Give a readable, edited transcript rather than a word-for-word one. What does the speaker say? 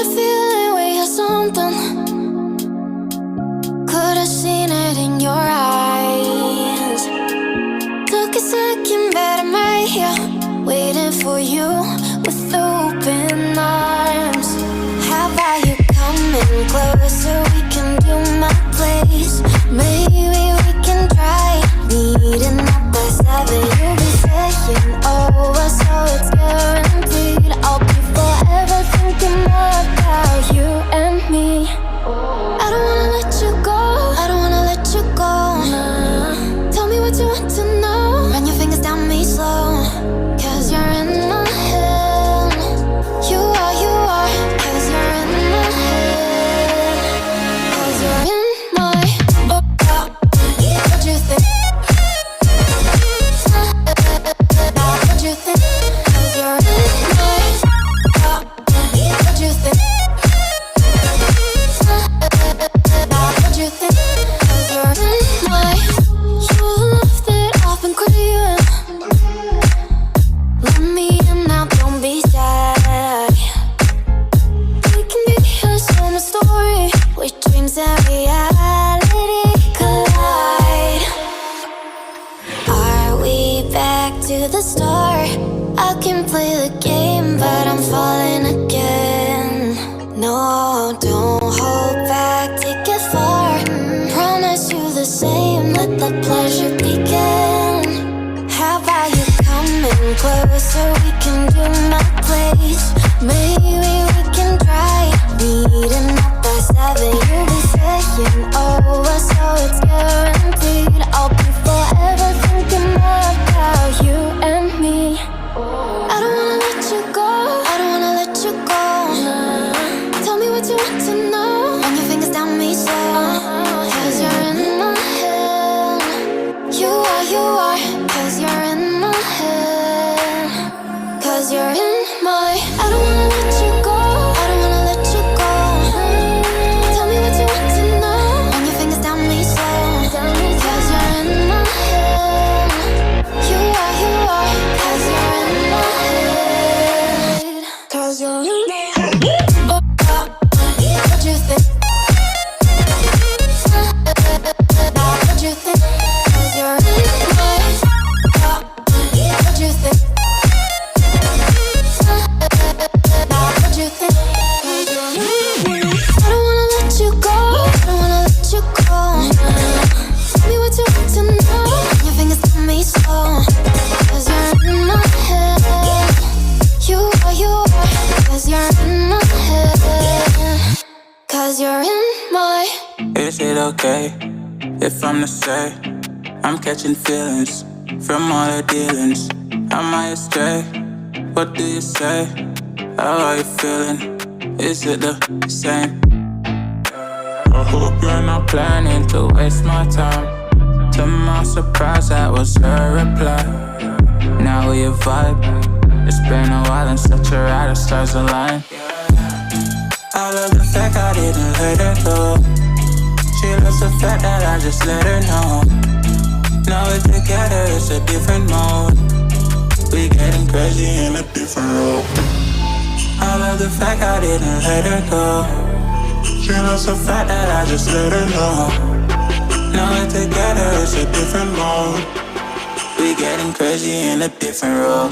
a feeling we had something. Could've seen it in your eyes. Took a second, but I'm right here, waiting for you with open arms. How about you coming closer? We can do my place. Maybe we can try meeting up by 7. You'll be saying over, so it's guaranteed. I'll be forever thinking more about you and me. I don't wanna let you go, I don't wanna let you go, nah. Tell me what you want to know. Run your fingers down me slow, 'cause you're in my head. You are, 'cause you're in my head. 'Cause you're in my what you think? What you think? 'Cause you're in my what you think? What you think? 'Cause you're in my you're the love that I've been craving. Let me in now, don't be shy. We can be a summer story where dreams and reality collide. Are we back to the start? I can play the game, but I'm falling again. No, don't hold back, take it far. Promise you the same, let the pleasure begin. How about you coming closer? We can do my place. Maybe we can try meeting up by 7. You'll be saying over, so it's guaranteed. I'll be forever thinking more about you and me. I don't wanna let you go, I don't wanna let you go, nah. Tell me what you want to know. Run your fingers down me slow, 'cause you're in my head. You are, 'cause you're in my head. 'Cause you're in my I don't wanna let you go, I don't wanna let you go. Tell me what you want to know. Run your fingers down me slow, 'cause you're in my head. You are, 'cause you're in my head. 'Cause you're in my head. What you think? What you think? 'Cause you're in my what you think? What you think? 'Cause you're in I don't wanna let you go, I don't wanna let you go, nah. Tell me what you want to know. Your fingers tell me slow, 'cause you're in my head. You are, 'cause you're in my head. 'Cause you're in my Is it okay if I'm to say I'm catching feelings from all the dealings? Am I astray? What do you say? How are you feeling? Is it the same? I hope you're not planning to waste my time. To my surprise, that was her reply. Now we vibe. It's been a while and such a ride, the stars align. I love the fact I didn't let her go. She loves the fact that I just let her know. Now we're together, it's a different mode. We getting crazy in a different role. I love the fact I didn't let her go. She loves the fact that I just let her know. Now we're together, it's a different mode. We getting crazy in a different role.